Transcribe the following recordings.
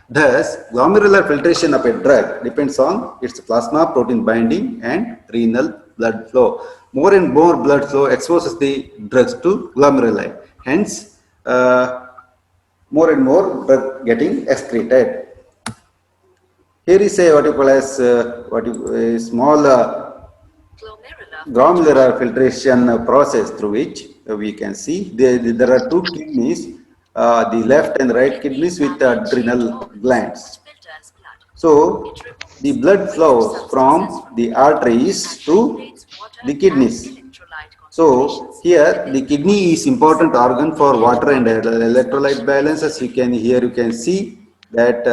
Thus, glomerular filtration of a drug depends on its plasma protein binding and renal blood flow. More and more blood flow exposes the drugs to glomeruli. Hence, more and more drug getting excreted. Here is a what you call as a small glomerular filtration process through which we can see there are two kidneys, the left and right kidneys with adrenal glands. So the blood flows from the arteries to the kidneys. So here the kidney is important organ for water and electrolyte balance. As you can see that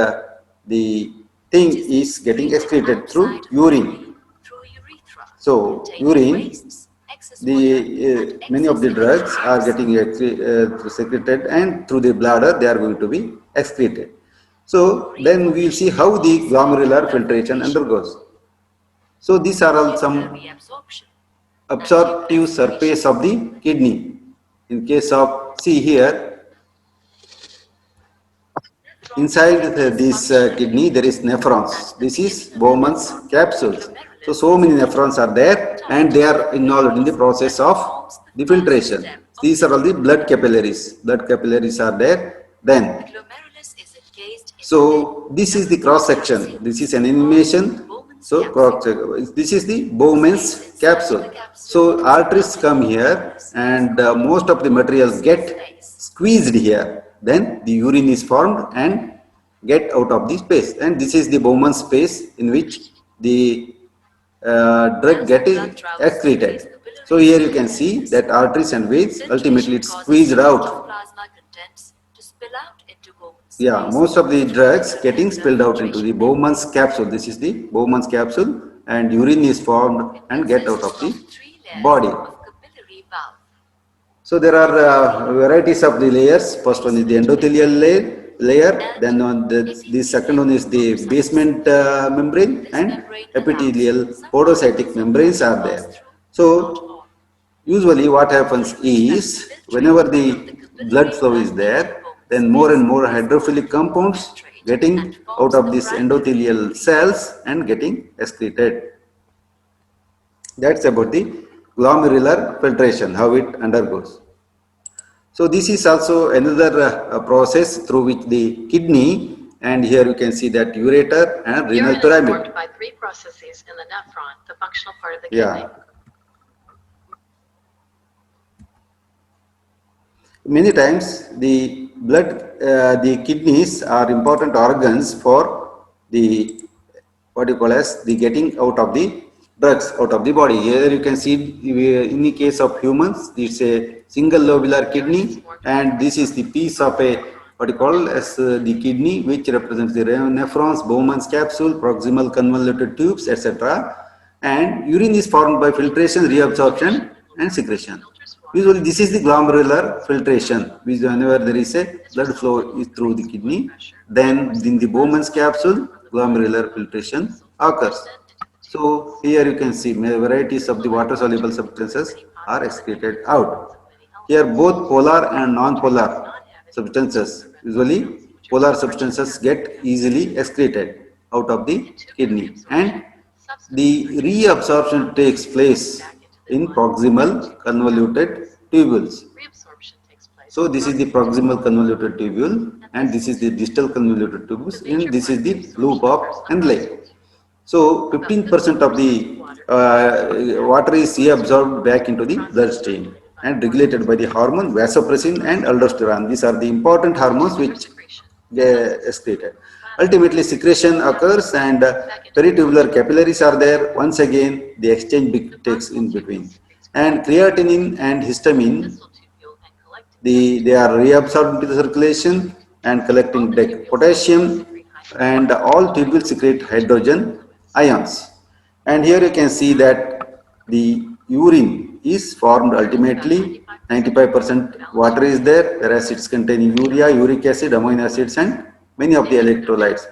the thing is getting excreted through urine. So urine, the many of the drugs are getting secreted, and through the bladder they are going to be excreted. So then we will see how the glomerular filtration undergoes. So these are all some absorptive surface of the kidney. In case of, see here, inside this kidney there is nephrons. This is Bowman's capsules. So many nephrons are there and they are involved in the process of the filtration. These are all the blood capillaries. Blood capillaries are there. Then, so this is the cross section. This is an animation. So this is the Bowman's capsule. So arteries come here and most of the materials get squeezed here. Then the urine is formed and get out of the space. And this is the Bowman's space in which the drug getting excreted. So here you can see that arteries and veins ultimately it's squeezed out. Yeah, most of the drugs getting spilled out into the Bowman's capsule. This is the Bowman's capsule and urine is formed and get out of the body. So there are varieties of the layers. First one is the endothelial layer, then the second one is the basement membrane, and epithelial podocytic membranes are there. So usually what happens is whenever the blood flow is there, then more and more hydrophilic compounds getting out of these endothelial cells and getting excreted. That's about the glomerular filtration, how it undergoes. So this is also another process through which the kidney, and here you can see that ureter and renal pyramid. Urine is formed by three processes in the nephron, the functional part of the kidney. Yeah. Many times the blood, the kidneys are important organs for the what you call as the getting out of the drugs out of the body. Here you can see in the case of humans, it's a single lobular kidney, and this is the piece of a what you call as the kidney, which represents the nephrons, Bowman's capsule, proximal convoluted tubes, etc. And urine is formed by filtration, reabsorption, and secretion. Usually this is the glomerular filtration, which whenever there is a blood flow is through the kidney, then in the Bowman's capsule, glomerular filtration occurs. So here you can see varieties of the water soluble substances are excreted out. Here both polar and non-polar substances, usually polar substances get easily excreted out of the kidney, and the reabsorption takes place in proximal convoluted tubules. So this is the proximal convoluted tubule, and this is the distal convoluted tubules, and this is the loop of Henle. So 15% of the water is reabsorbed back into the bloodstream and regulated by the hormone vasopressin and aldosterone. These are the important hormones which get excreted. Ultimately secretion occurs and peritubular capillaries are there. Once again the exchange takes in between, and creatinine and histamine, they are reabsorbed into the circulation and collecting potassium, and all tubules secrete hydrogen ions. And here you can see that the urine is formed ultimately 95% water is there, whereas it's containing urea, uric acid, amino acids, and many of the electrolytes.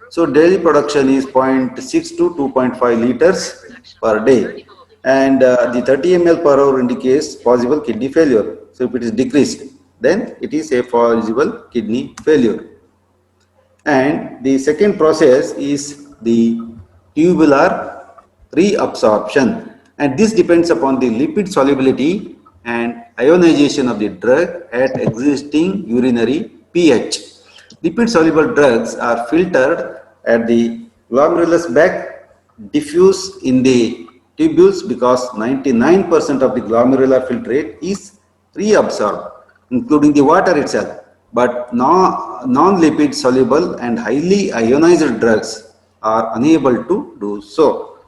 So daily production is 0.6 to 2.5 liters per day, and the 30 ml per hour indicates possible kidney failure. So if it is decreased, then it is a possible kidney failure. And the second process is the tubular reabsorption, and this depends upon the lipid solubility and ionization of the drug at existing urinary pH. Lipid soluble drugs are filtered at the glomerulus back, diffuse in the tubules because 99% of the glomerular filtrate is reabsorbed, including the water itself. But non-lipid soluble and highly ionized drugs are unable to do so.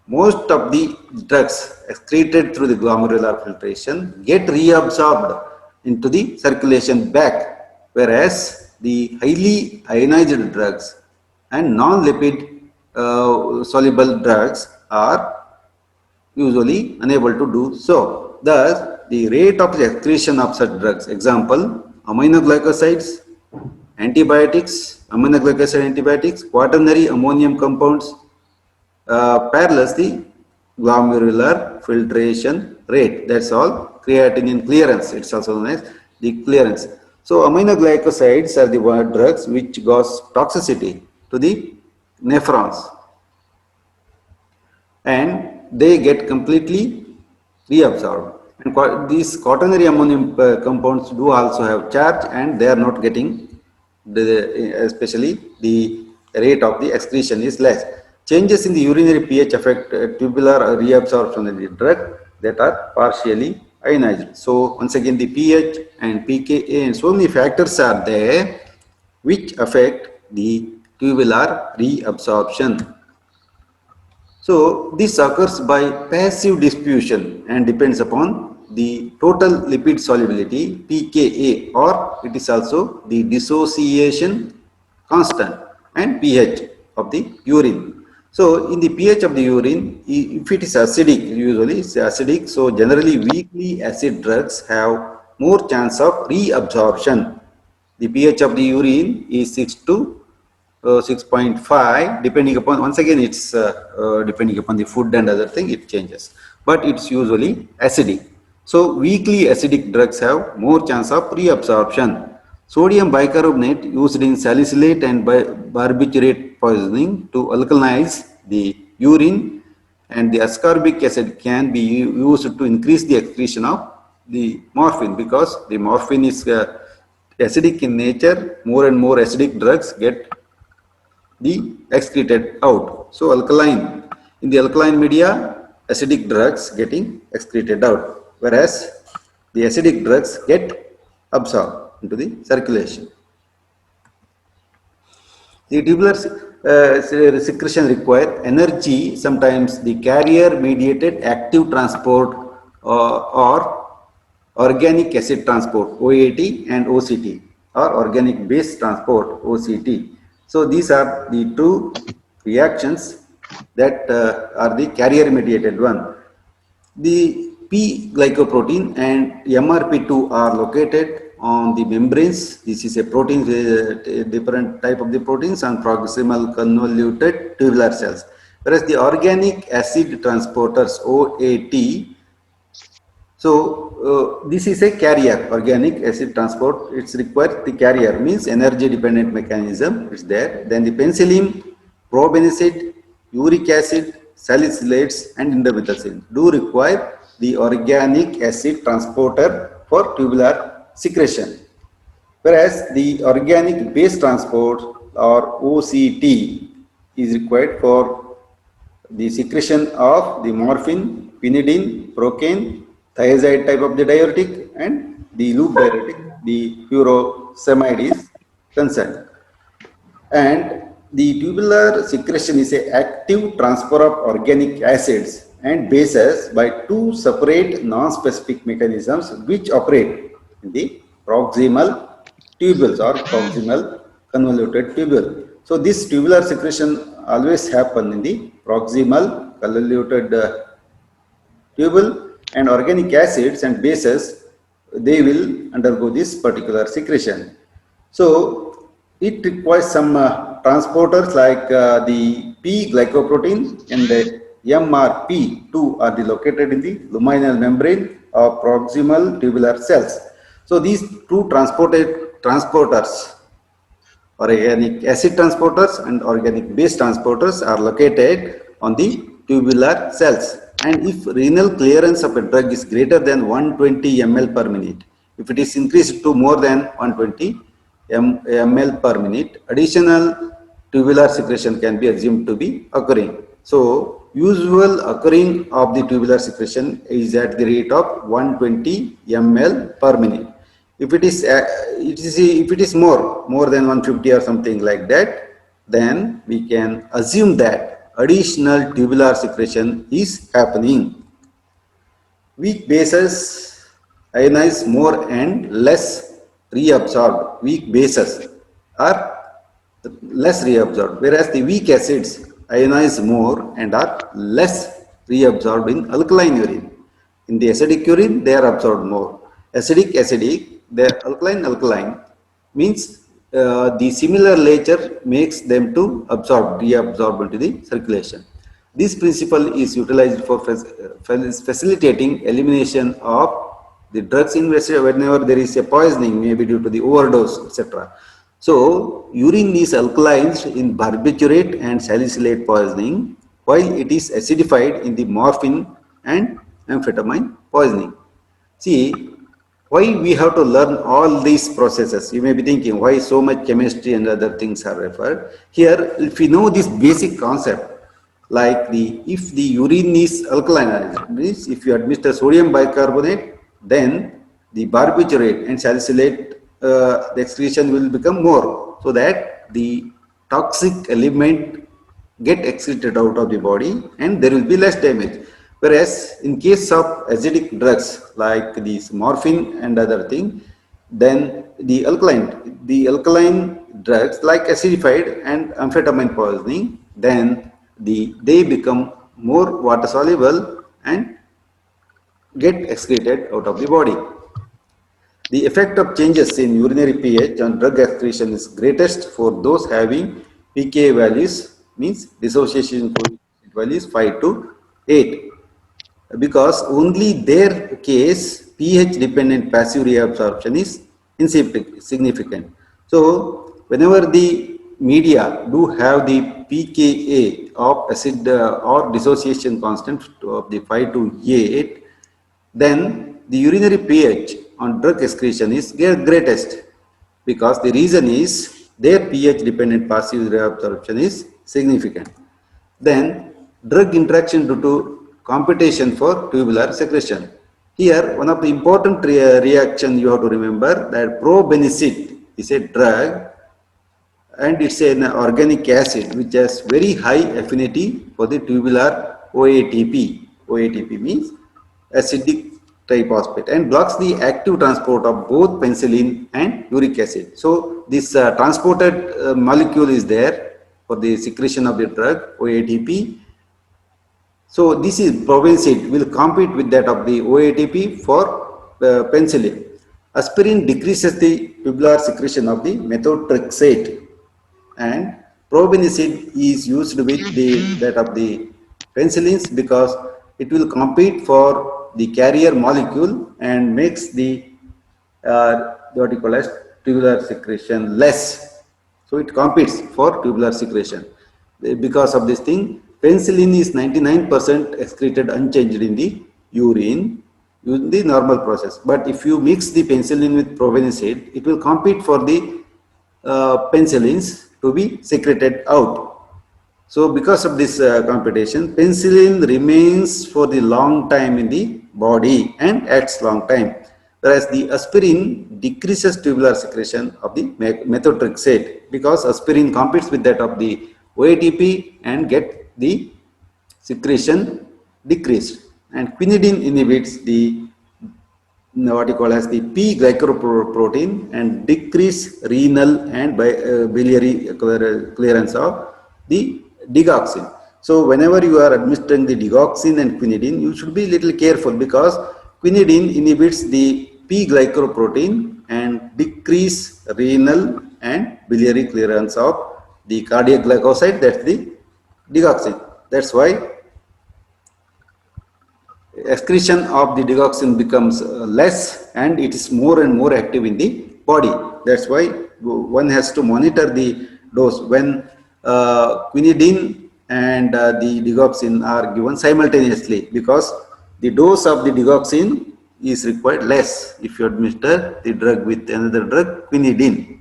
Most of the drugs excreted through the glomerular filtration get reabsorbed into the circulation back, whereas the highly ionized drugs and non-lipid soluble drugs are usually unable to do so. Thus, the rate of the excretion of such drugs, example, aminoglycosides, antibiotics, aminoglycoside antibiotics, quaternary ammonium compounds, parallels the glomerular filtration rate. That's all. Creatinine clearance, it's also known as the clearance. So, aminoglycosides are the drugs which cause toxicity to the nephrons, and they get completely reabsorbed. And these quaternary ammonium compounds do also have charge, and they are not getting especially the rate of the excretion is less. Changes in the urinary pH affect tubular reabsorption of the drug that are partially ionized. So once again, the pH and pKa and so many factors are there which affect the tubular reabsorption. So this occurs by passive diffusion and depends upon the total lipid solubility pKa, or it is also the dissociation constant and pH of the urine. So in the pH of the urine, if it is acidic, usually it's acidic, so generally weakly acid drugs have more chance of reabsorption. The pH of the urine is 6 to 6.5, depending upon, once again it's depending upon the food and other thing, it changes, but it's usually acidic. So weakly acidic drugs have more chance of reabsorption. Sodium bicarbonate used in salicylate and barbiturate poisoning to alkalinize the urine, and the ascorbic acid can be used to increase the excretion of the morphine, because the morphine is acidic in nature. More and more acidic drugs get the excreted out. So alkaline, in the alkaline media, acidic drugs getting excreted out, whereas the acidic drugs get absorbed into the circulation. The tubular secretion require energy, sometimes the carrier mediated active transport or organic acid transport OAT and OCT, or organic base transport OCT. So these are the two reactions that are the carrier mediated one. The P glycoprotein and MRP2 are located on the membranes. This is a protein, a different type of the proteins on proximal convoluted tubular cells. Whereas the organic acid transporters OAT, so this is a carrier, organic acid transport. It's required, the carrier means energy dependent mechanism is there. Then the penicillin, probenecid, uric acid, salicylates and indomethacin do require the organic acid transporter for tubular secretion. Whereas the organic base transport or OCT is required for the secretion of the morphine, pinidine, procaine, thiazide type of the diuretic, and the loop diuretic, the furosemide is concerned. And the tubular secretion is an active transfer of organic acids and bases by two separate non-specific mechanisms which operate in the proximal tubules or proximal convoluted tubule. So this tubular secretion always happen in the proximal convoluted tubule, and organic acids and bases, they will undergo this particular secretion. So it requires some transporters like the P glycoprotein and the MRP2 are located in the luminal membrane of proximal tubular cells. So these two transporters Organic acid transporters and organic base transporters are located on the tubular cells. And if renal clearance of a drug is greater than 120 ml per minute, if it is increased to more than 120 ml per minute, additional tubular secretion can be assumed to be occurring. So, usual occurring of the tubular secretion is at the rate of 120 ml per minute. If it is, if it is more than 150 or something like that, then we can assume that additional tubular secretion is happening. Weak bases ionize more and less reabsorbed. Weak bases are less reabsorbed, whereas the weak acids ionize more and are less reabsorbed in alkaline urine. In the acidic urine, they are absorbed more. Acidic, they are alkaline means the similar nature makes them to reabsorb into the circulation. This principle is utilized for facilitating elimination of the drugs in whenever there is a poisoning, maybe due to the overdose, etc. So, urine is alkalized in barbiturate and salicylate poisoning, while it is acidified in the morphine and amphetamine poisoning. See, why we have to learn all these processes? You may be thinking, why so much chemistry and other things are referred? Here, if we know this basic concept, like if the urine is alkaline, means if you administer sodium bicarbonate, then the barbiturate and salicylate the excretion will become more, so that the toxic element get excreted out of the body and there will be less damage. Whereas in case of acidic drugs like these morphine and other thing, then the alkaline drugs like acidified and amphetamine poisoning, then they become more water soluble and get excreted out of the body. The effect of changes in urinary pH on drug excretion is greatest for those having pK values, means dissociation coefficient values 5 to 8, because only their case pH dependent passive reabsorption is insignificant. So, whenever the media do have the pKa of acid or dissociation constant of the 5 to 8, then the urinary pH on drug excretion is greatest, because the reason is their pH dependent passive reabsorption is significant. Then drug interaction due to competition for tubular secretion. Here one of the important reaction you have to remember, that probenecid is a drug and it's an organic acid which has very high affinity for the tubular OATP. OATP means acidic triphosphate, and blocks the active transport of both penicillin and uric acid. So this transported molecule is there for the secretion of the drug OATP. So this is probenecid will compete with that of the OATP for penicillin. Aspirin decreases the tubular secretion of the methotrexate, and probenecid is used with that of the penicillins because it will compete for the carrier molecule and makes the what you call as tubular secretion less. So it competes for tubular secretion. Because of this thing, penicillin is 99% excreted unchanged in the urine using the normal process. But if you mix the penicillin with probenecid, it will compete for the penicillins to be secreted out. So because of this competition, penicillin remains for the long time in the body and acts long time, whereas the aspirin decreases tubular secretion of the methotrexate, because aspirin competes with that of the OATP and get the secretion decreased, and quinidine inhibits the what you call as the P glycoprotein and decrease renal and biliary clearance of the digoxin. So whenever you are administering the digoxin and quinidine, you should be little careful, because quinidine inhibits the P glycoprotein and decrease renal and biliary clearance of the cardiac glycoside, that's the digoxin. That's why excretion of the digoxin becomes less and it is more and more active in the body. That's why one has to monitor the dose when quinidine and the digoxin are given simultaneously, because the dose of the digoxin is required less if you administer the drug with another drug, quinidine.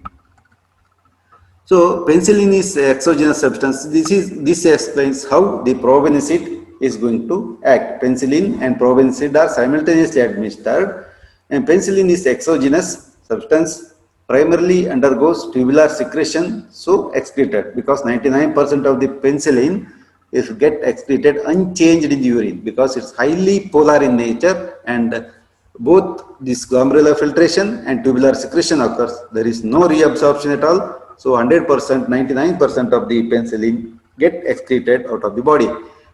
So penicillin is exogenous substance. This explains how the probenecid is going to act. Penicillin and probenecid are simultaneously administered, and penicillin is exogenous substance, primarily undergoes tubular secretion, so excreted, because 99% of the penicillin is get excreted unchanged in the urine, because it's highly polar in nature, and both this glomerular filtration and tubular secretion occurs. There is no reabsorption at all. So 100%, 99% of the penicillin get excreted out of the body.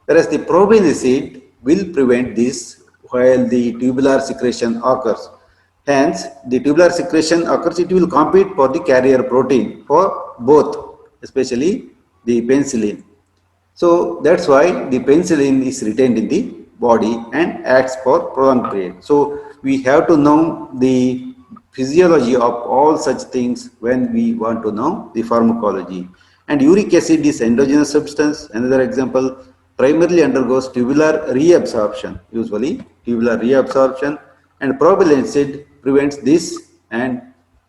Whereas the probenecid will prevent this while the tubular secretion occurs. Hence, the tubular secretion occurs, it will compete for the carrier protein for both, especially the penicillin. So that's why the penicillin is retained in the body and acts for prolonged period. So we have to know the physiology of all such things when we want to know the pharmacology. And uric acid is endogenous substance. Another example, primarily undergoes tubular reabsorption, usually tubular reabsorption, and probenecid prevents this, and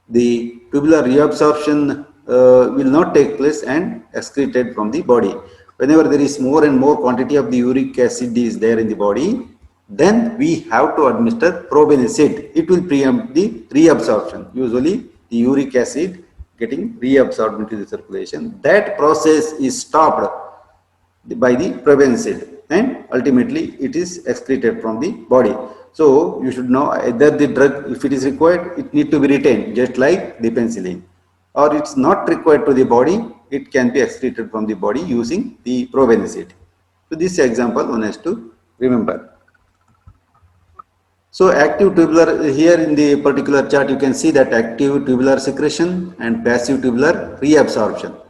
the tubular reabsorption will not take place and excreted from the body. Whenever there is more and more quantity of the uric acid is there in the body, then we have to administer probenecid. It will preempt the reabsorption. Usually the uric acid getting reabsorbed into the circulation. That process is stopped by the probenecid, and ultimately it is excreted from the body. So you should know either the drug, if it is required, it need to be retained just like the penicillin, or it's not required to the body, it can be excreted from the body using the probenecid. So this example one has to remember. So active tubular, here in the particular chart you can see that active tubular secretion and passive tubular reabsorption.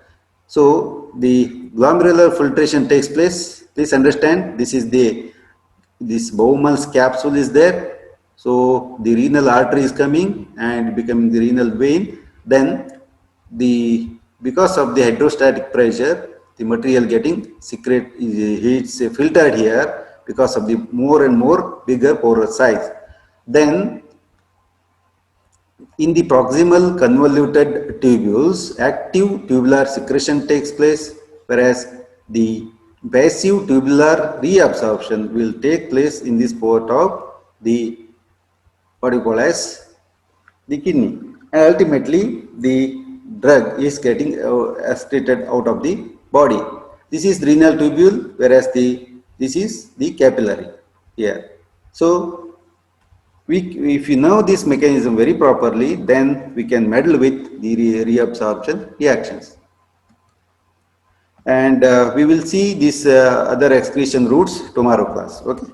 So the glomerular filtration takes place. Please understand, this Bowman's capsule is there. So the renal artery is coming and becoming the renal vein. Then because of the hydrostatic pressure, the material getting secret is filtered here because of the more and more bigger porous size. Then in the proximal convoluted tubules, active tubular secretion takes place, whereas the passive tubular reabsorption will take place in this part of the, what you call as, the kidney. And ultimately, the drug is getting excreted out of the body. This is renal tubule, whereas this is the capillary here. So if you know this mechanism very properly, then we can meddle with the reabsorption reactions. And we will see these other excretion routes tomorrow class. Okay.